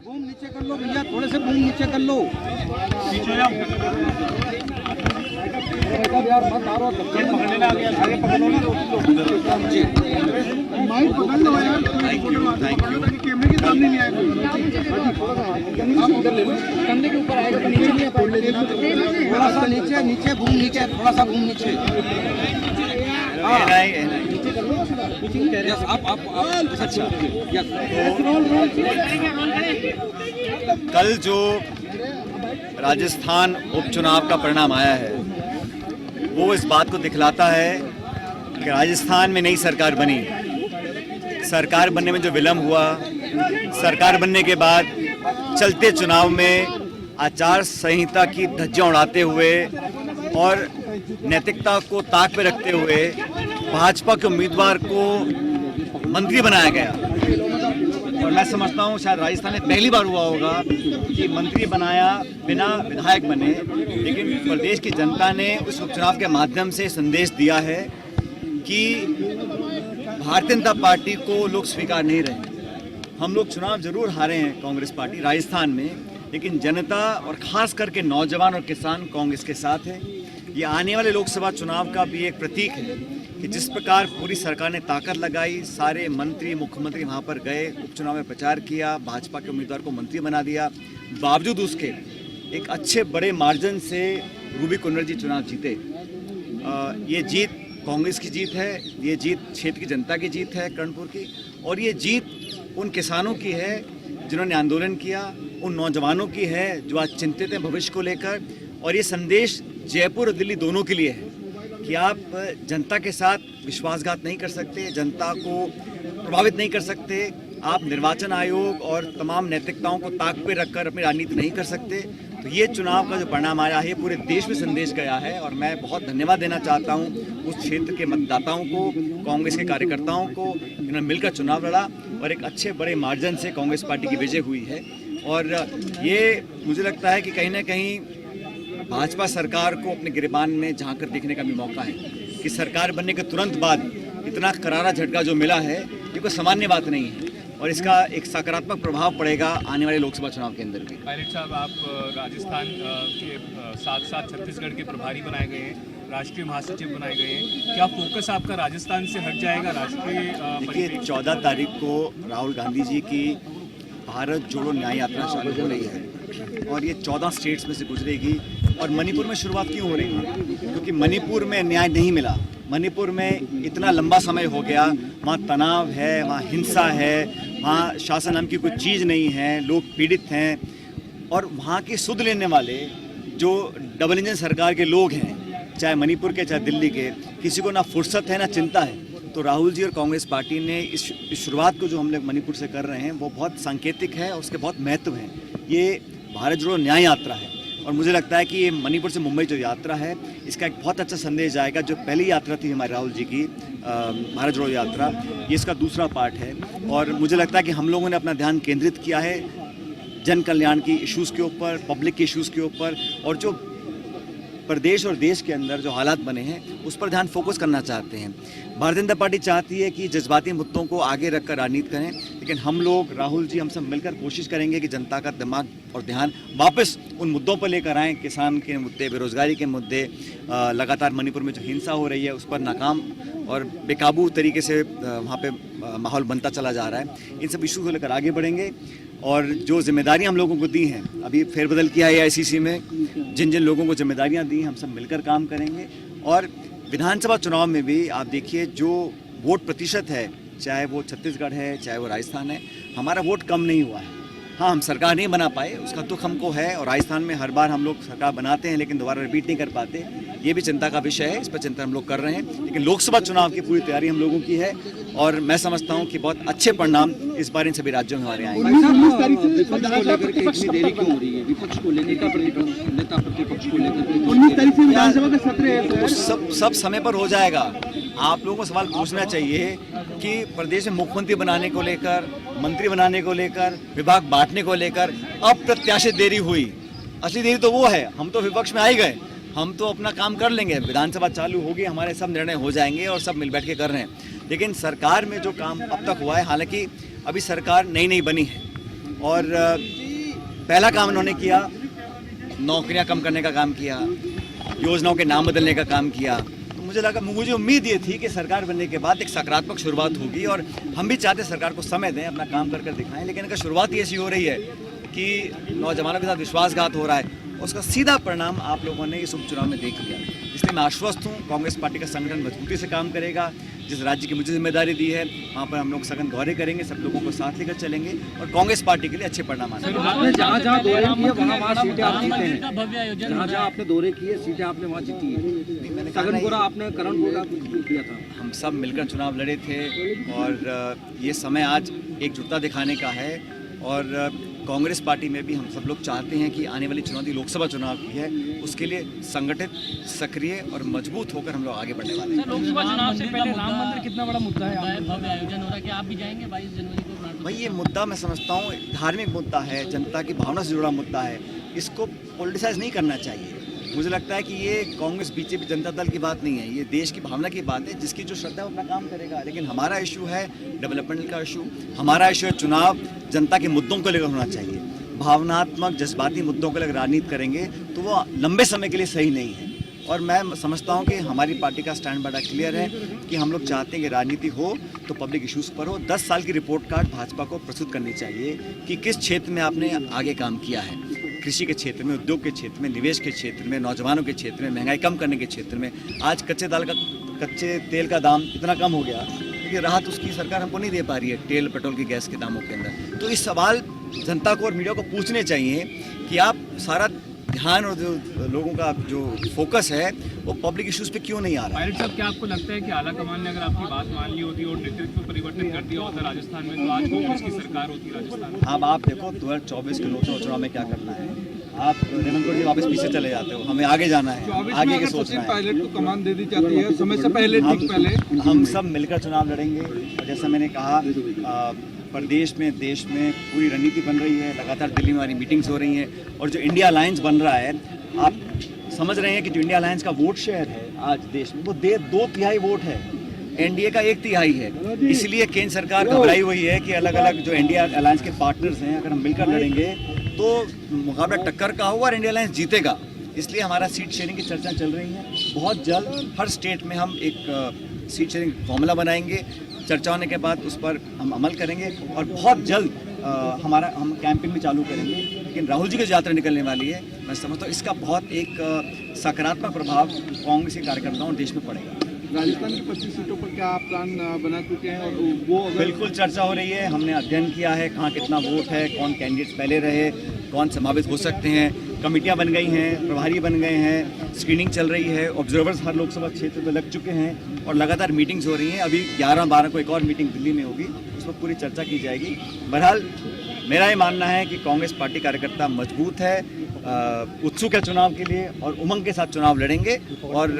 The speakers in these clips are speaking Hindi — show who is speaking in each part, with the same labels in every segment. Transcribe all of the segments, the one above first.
Speaker 1: बूम नीचे कर लो भैया, थोड़े से बूम नीचे कर लो। पीछे जाओ यार, मत आ रहा पकड़ने ना, आगे पकड़ो ना। जी माइक पकड़ लो यार। थैंक यू कैमरे के सामने नहीं आए थोड़ा सा इधर ले लो, कंधे के ऊपर आएगा तो नीचे नहीं आ, थोड़ा सा नीचे नीचे बूम नीचे, थोड़ा सा बूम नीचे। अच्छा
Speaker 2: कल जो राजस्थान उपचुनाव का परिणाम आया है वो इस बात को दिखलाता है कि राजस्थान में नई सरकार बनी। सरकार बनने में जो विलम्ब हुआ, सरकार बनने के बाद चलते चुनाव में आचार संहिता की धज्जियां उड़ाते हुए और नैतिकता को ताक पे रखते हुए भाजपा के उम्मीदवार को मंत्री बनाया गया। और मैं समझता हूँ शायद राजस्थान में पहली बार हुआ होगा कि मंत्री बनाया बिना विधायक बने, लेकिन प्रदेश की जनता ने उस उपचुनाव के माध्यम से संदेश दिया है कि भारतीय जनता पार्टी को लोग स्वीकार नहीं रहे। हम लोग चुनाव जरूर हारे हैं कांग्रेस पार्टी राजस्थान में, लेकिन जनता और खास करके नौजवान और किसान कांग्रेस के साथ है। ये आने वाले लोकसभा चुनाव का भी एक प्रतीक है कि जिस प्रकार पूरी सरकार ने ताकत लगाई, सारे मंत्री मुख्यमंत्री वहाँ पर गए, उपचुनाव में प्रचार किया, भाजपा के उम्मीदवार को मंत्री बना दिया, बावजूद उसके एक अच्छे बड़े मार्जिन से रूबी कुंवर जी चुनाव जीते। ये जीत कांग्रेस की जीत है, ये जीत क्षेत्र की जनता की जीत है कर्णपुर की, और ये जीत उन किसानों की है जिन्होंने आंदोलन किया, उन नौजवानों की है जो आज चिंतित हैं भविष्य को लेकर। और ये संदेश जयपुर और दिल्ली दोनों के लिए है कि आप जनता के साथ विश्वासघात नहीं कर सकते, जनता को प्रभावित नहीं कर सकते, आप निर्वाचन आयोग और तमाम नैतिकताओं को ताक पे रखकर अपनी राजनीति नहीं कर सकते। तो ये चुनाव का जो परिणाम आया है पूरे देश में संदेश गया है, और मैं बहुत धन्यवाद देना चाहता हूँ उस क्षेत्र के मतदाताओं को, कांग्रेस के कार्यकर्ताओं को, जिन्होंने मिलकर चुनाव लड़ा और एक अच्छे बड़े मार्जिन से कांग्रेस पार्टी की विजय हुई है। और ये मुझे लगता है कि कहीं ना कहीं भाजपा सरकार को अपने गिरबान में झांक कर देखने का भी मौका है कि सरकार बनने के तुरंत बाद इतना करारा झटका जो मिला है ये कोई सामान्य बात नहीं है, और इसका एक सकारात्मक प्रभाव पड़ेगा आने वाले लोकसभा चुनाव के अंदर भी।
Speaker 3: पायलट साहब, आप राजस्थान के साथ साथ छत्तीसगढ़ के प्रभारी बनाए गए हैं, राष्ट्रीय महासचिव बनाए गए हैं, क्या फोकस आपका राजस्थान से हट जाएगा राष्ट्रीय?
Speaker 2: देखिए 14 तारीख को राहुल गांधी जी की भारत जोड़ो न्याय यात्रा चालू हो रही है और ये 14 स्टेट्स में से गुजरेगी। और मणिपुर में शुरुआत क्यों हो रही है? क्योंकि मणिपुर में न्याय नहीं मिला, मणिपुर में इतना लंबा समय हो गया, वहाँ तनाव है, वहाँ हिंसा है, वहाँ शासन नाम की कोई चीज़ नहीं है, लोग पीड़ित हैं, और वहाँ के सुध लेने वाले जो डबल इंजन सरकार के लोग हैं, चाहे मणिपुर के चाहे दिल्ली के, किसी को ना फुर्सत है ना चिंता है। तो राहुल जी और कांग्रेस पार्टी ने इस शुरुआत को जो हम लोग मणिपुर से कर रहे हैं वो बहुत सांकेतिक है और उसके बहुत महत्व है। ये भारत जोड़ो न्याय यात्रा है और मुझे लगता है कि ये मणिपुर से मुंबई जो यात्रा है इसका एक बहुत अच्छा संदेश जाएगा। जो पहली यात्रा थी हमारे राहुल जी की भारत जोड़ो यात्रा, ये इसका दूसरा पार्ट है और मुझे लगता है कि हम लोगों ने अपना ध्यान केंद्रित किया है जन कल्याण की इश्यूज़ के ऊपर, पब्लिक के इश्यूज़ के ऊपर, और जो प्रदेश और देश के अंदर जो हालात बने हैं उस पर ध्यान फोकस करना चाहते हैं। भारतीय जनता पार्टी चाहती है कि जज्बाती मुद्दों को आगे रखकर राजनीति करें, लेकिन हम लोग, राहुल जी, हम सब मिलकर कोशिश करेंगे कि जनता का दिमाग और ध्यान वापस उन मुद्दों पर लेकर आएँ। किसान के मुद्दे, बेरोजगारी के मुद्दे, लगातार मणिपुर में जो हिंसा हो रही है उस पर नाकाम और बेकाबू तरीके से वहाँ पे माहौल बनता चला जा रहा है, इन सब इशू को लेकर आगे बढ़ेंगे। और जो जिम्मेदारियां हम लोगों को दी हैं, अभी फेरबदल किया है AICC में, जिन जिन लोगों को जिम्मेदारियां दी हैं हम सब मिलकर काम करेंगे। और विधानसभा चुनाव में भी आप देखिए जो वोट प्रतिशत है, चाहे वो छत्तीसगढ़ है चाहे वो राजस्थान है, हमारा वोट कम नहीं हुआ है। हाँ, हम सरकार नहीं बना पाए, उसका दुख हमको है, और राजस्थान में हर बार हम लोग सरकार बनाते हैं लेकिन दोबारा रिपीट नहीं कर पाते, ये भी चिंता का विषय है, इस पर चिंता हम लोग कर रहे हैं। लेकिन लोकसभा चुनाव की पूरी तैयारी हम लोगों की है और मैं समझता हूँ कि बहुत अच्छे परिणाम इस बार इन सभी राज्यों में हमारे आएंगे।
Speaker 1: विपक्ष को लेकर के इतनी देरी क्यों हो रही है? विपक्ष को लेकर नेता प्रतिपक्ष को लेकर 19 तारीख से विधानसभा का सत्र है,
Speaker 2: सब समय पर हो जाएगा। आप लोगों को सवाल पूछना चाहिए कि प्रदेश में मुख्यमंत्री बनाने को लेकर, मंत्री बनाने को लेकर, विभाग बांटने को लेकर अप्रत्याशित देरी हुई। असली देरी तो वो है, हम तो विपक्ष में आ ही गए, हम तो अपना काम कर लेंगे, विधानसभा चालू होगी, हमारे सब निर्णय हो जाएंगे और सब मिल बैठ के कर रहे हैं। लेकिन सरकार में जो काम अब तक हुआ है, हालांकि अभी सरकार नई बनी है और पहला काम उन्होंने किया, नौकरियां कम करने का काम किया, योजनाओं के नाम बदलने का काम किया। तो मुझे उम्मीद ये थी कि सरकार बनने के बाद एक सकारात्मक शुरुआत होगी, और हम भी चाहते सरकार को समय दें, अपना काम कर दिखाएं। लेकिन अगर शुरुआत ही ऐसी हो रही है कि नौजवानों के साथ विश्वासघात हो रहा है, उसका सीधा परिणाम आप लोगों ने इस उपचुनाव में देख लिया। इसलिए मैं आश्वस्त हूँ, कांग्रेस पार्टी का संगठन मजबूती से काम करेगा। जिस राज्य की मुझे जिम्मेदारी दी है, वहाँ पर हम लोग सघन दौरे करेंगे, सब लोगों को साथ लेकर चलेंगे और कांग्रेस पार्टी के लिए अच्छे परिणाम आने
Speaker 1: आपने जहाँ जहाँ दौरे किए वहाँ सीटें आप जीते हैं। जहाँ जहाँ आपने दौरे किए सीटें आपने वहाँ जीती है। सगनपुरा आपने करणपुर किया था।
Speaker 2: हम सब मिलकर चुनाव लड़े थे, और ये समय आज एकजुटता दिखाने का है। और कांग्रेस पार्टी में भी हम सब लोग चाहते हैं कि आने वाली चुनौती लोकसभा चुनाव की है, उसके लिए संगठित, सक्रिय और मजबूत होकर हम लोग आगे बढ़ने वाले हैं।
Speaker 4: लोकसभा चुनाव से पहले राम मंदिर कितना बड़ा मुद्दा है, भव्य आयोजन हो रहा है, कि आप भी जाएंगे 22 जनवरी को?
Speaker 2: भाई ये मुद्दा मैं समझता हूँ धार्मिक मुद्दा है, जनता की भावना से जुड़ा मुद्दा है, इसको पॉलिटिसाइज नहीं करना चाहिए। मुझे लगता है कि ये कांग्रेस बीजेपी जनता दल की बात नहीं है, ये देश की भावना की बात है। जिसकी जो श्रद्धा है वो अपना काम करेगा, लेकिन हमारा इशू है डेवलपमेंट का इशू, हमारा इशू है चुनाव जनता के मुद्दों को लेकर होना चाहिए। भावनात्मक जज्बाती मुद्दों को लेकर राजनीति करेंगे तो वो लंबे समय के लिए सही नहीं है। और मैं समझता हूं कि हमारी पार्टी का स्टैंड बड़ा क्लियर है कि हम लोग चाहते हैं कि राजनीति हो तो पब्लिक इश्यूज पर हो। 10 साल की रिपोर्ट कार्ड भाजपा को प्रस्तुत करनी चाहिए कि किस क्षेत्र में आपने आगे काम किया है, कृषि के क्षेत्र में, उद्योग के क्षेत्र में, निवेश के क्षेत्र में, नौजवानों के क्षेत्र में, महंगाई कम करने के क्षेत्र में। आज कच्चे तेल का दाम इतना कम हो गया क्योंकि राहत उसकी सरकार हमको नहीं दे पा रही है तेल पेट्रोल की गैस के दामों के अंदर। तो इस सवाल जनता को और मीडिया को पूछने चाहिए कि आप सारा ध्यान और जो लोगों का जो फोकस है वो पब्लिक इश्यूज पे क्यों नहीं आ रहा है।
Speaker 3: पायलट साहब, क्या आपको लगता है कि आला कमान ने अगर आपकी बात मान ली होती और नेतृत्व परिवर्तन कर दिया होता राजस्थान में, तो आज कांग्रेस की सरकार होती राजस्थान में?
Speaker 2: अब आप देखो 2024 के लोकसभा चुनाव में क्या करना है। आप रेवंत जी वापस पीछे चले जाते हो, हमें आगे जाना है, आगे के सोचना है।
Speaker 1: पायलट को कमान दे दी जाती है समय से पहले, ठीक पहले
Speaker 2: हम सब मिलकर चुनाव लड़ेंगे। और जैसा मैंने कहा, प्रदेश में, देश में पूरी रणनीति बन रही है, लगातार दिल्ली में हमारी मीटिंग्स हो रही हैं। और जो इंडिया अलायंस बन रहा है, आप समझ रहे हैं कि जो इंडिया अलायंस का वोट शेयर है आज देश में, वो 2/3 वोट है, एनडीए का 1/3 है। इसलिए केंद्र सरकार घबराई हुई है कि अलग अलग जो इंडिया अलायंस के पार्टनर्स हैं, अगर हम मिलकर लड़ेंगे तो मुकाबला टक्कर का होगा और इंडिया अलायंस जीतेगा। इसलिए हमारा सीट शेयरिंग की चर्चा चल रही है। बहुत जल्द हर स्टेट में हम एक सीट शेयरिंग फॉर्मूला बनाएंगे। चर्चा होने के बाद उस पर हम अमल करेंगे और बहुत जल्द हम कैंपेन भी चालू करेंगे। लेकिन राहुल जी की यात्रा निकलने वाली है, मैं समझता हूँ इसका बहुत एक सकारात्मक प्रभाव कांग्रेस के कार्यकर्ताओं और देश में पड़ेगा।
Speaker 1: राजस्थान की 25 सीटों पर क्या आप प्लान बना चुके हैं और वो
Speaker 2: बिल्कुल चर्चा हो रही है। हमने अध्ययन किया है कहाँ कितना वोट है, कौन कैंडिडेट्स पहले रहे, कौन संभावित हो सकते हैं। कमेटियां बन गई हैं, प्रभारी बन गए हैं, स्क्रीनिंग चल रही है, ऑब्जर्वर्स हर लोकसभा क्षेत्र में लग चुके हैं और लगातार मीटिंग्स हो रही हैं। अभी 11-12 को एक और मीटिंग दिल्ली में होगी, उस पर पूरी चर्चा की जाएगी। बहरहाल मेरा ये मानना है कि कांग्रेस पार्टी कार्यकर्ता मजबूत है, उत्सुक है चुनाव के लिए और उमंग के साथ चुनाव लड़ेंगे। और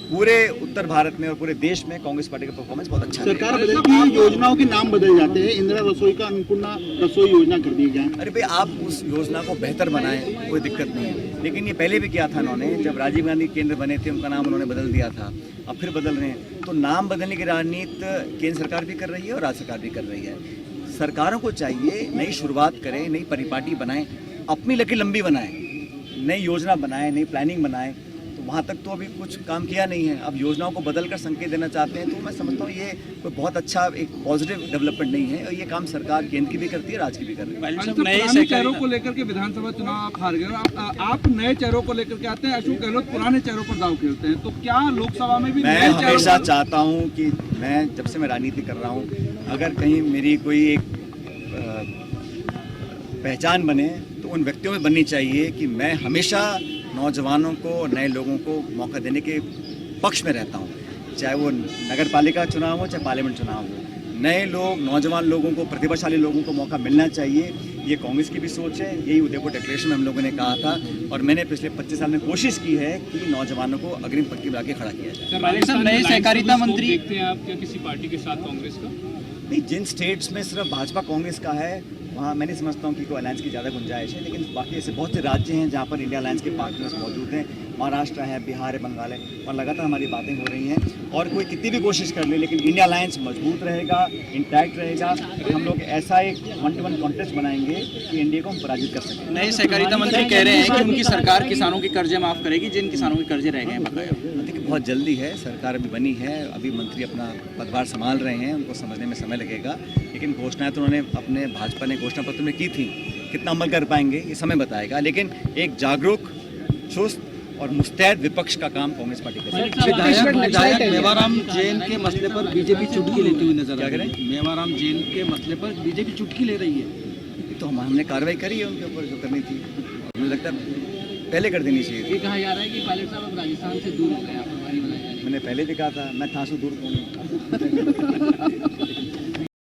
Speaker 2: पूरे उत्तर भारत में और पूरे देश में कांग्रेस पार्टी का परफॉर्मेंस बहुत अच्छा है।
Speaker 1: सरकार बदलती है, योजनाओं के नाम बदल जाते हैं। इंदिरा रसोई का अन्नपूर्णा रसोई योजना कर दी जाए।
Speaker 2: अरे भाई, आप उस योजना को बेहतर बनाएं, कोई दिक्कत नहीं है। लेकिन ये पहले भी किया था इन्होंने, जब राजीव गांधी केंद्र बने थे उनका नाम उन्होंने बदल दिया था, अब फिर बदल रहे हैं। तो नाम बदलने की राजनीति केंद्र सरकार भी कर रही है और राज्य सरकार भी कर रही है। सरकारों को चाहिए नई शुरुआत करें, नई परिपाटी बनाएं, अपनी लकीर लंबी बनाएं, नई योजना बनाएं, नई प्लानिंग बनाएं। तो वहाँ तक तो अभी कुछ काम किया नहीं है। अब योजनाओं को बदलकर संकेत देना चाहते हैं, तो मैं समझता हूँ ये कोई बहुत अच्छा एक पॉजिटिव डेवलपमेंट नहीं है। और ये काम सरकार केंद्र की भी करती है, राज्य की भी कर रही है।
Speaker 1: पुराने चेहरों को लेकर के विधानसभा चुनाव आप हार गए, आप नए चेहरों को लेकर के आते हैं। अशोक गहलोत पुराने चेहरों पर दाव खेलते हैं, तो क्या लोकसभा में भी
Speaker 2: मैं हमेशा चाहता हूँ कि मैं जब से मैं राजनीति कर रहा हूँ, अगर कहीं मेरी कोई एक पहचान बने तो उन व्यक्तियों में बननी चाहिए कि मैं हमेशा नौजवानों को और नए लोगों को मौका देने के पक्ष में रहता हूँ। चाहे वो नगर पालिका चुनाव हो, चाहे पार्लियामेंट चुनाव हो, नए लोग, नौजवान लोगों को, प्रतिभाशाली लोगों को मौका मिलना चाहिए। ये कांग्रेस की भी सोच है, यही उदयपुर डिक्लेरेशन में हम लोगों ने कहा था और मैंने पिछले 25 साल में कोशिश की है कि नौजवानों को अग्रिम पंक्ति में आके खड़ा किया जाए।
Speaker 3: नए सहकारिता मंत्री देखते हैं आप क्या किसी पार्टी के साथ कांग्रेस का?
Speaker 2: नहीं, जिन स्टेट्स में सिर्फ भाजपा कांग्रेस का है वहाँ मैं नहीं समझता हूँ कि कोई अलायंस की ज़्यादा गुंजाइश है, लेकिन बाकी ऐसे बहुत से राज्य हैं जहाँ पर इंडिया अलायंस के पार्टनर्स मौजूद हैं। महाराष्ट्र है, बिहार है, बंगाल है, और लगातार हमारी बातें हो रही हैं। और कोई कितनी भी कोशिश कर ले, लेकिन इंडिया अलायंस मजबूत रहेगा, इंटैक्ट रहेगा। हम लोग ऐसा एक 1-to-1 कॉन्टेस्ट बनाएंगे कि इंडिया को हम पराजित कर सकें।
Speaker 5: नए सहकारिता मंत्री कह रहे हैं कि उनकी सरकार किसानों के कर्जे माफ करेगी जिन किसानों के कर्जे रह गए हैं बकाया।
Speaker 2: देखिए, बहुत जल्दी है, सरकार अभी बनी है, अभी मंत्री अपना पदभार संभाल रहे हैं, उनको समझने में समय लगेगा। लेकिन घोषणाएं तो उन्होंने अपने भाजपा ने घोषणा पत्र में की थी, कितना अमल कर पाएंगे ये समय बताएगा। लेकिन एक जागरूक, चुस्त और मुस्तैद विपक्ष का काम कांग्रेस पार्टी करेगी।
Speaker 5: विधायक मेवाराम जैन के मसले पर बीजेपी चुटकी लेती हुई नजर
Speaker 2: क्या
Speaker 5: आ रही है। मेवाराम जैन के मसले पर बीजेपी चुटकी ले रही है।
Speaker 2: तो हमने कार्रवाई करी है उनके ऊपर जो करनी थी, मुझे लगता है पहले कर देनी चाहिए थी।
Speaker 4: ये कहा जा रहा है कि पायलट साहब अब राजस्थान से दूर हो गए, प्रभारी बनाए जाने
Speaker 2: मैंने पहले भी कहा था, मैं थासू दूर कौन हूँ।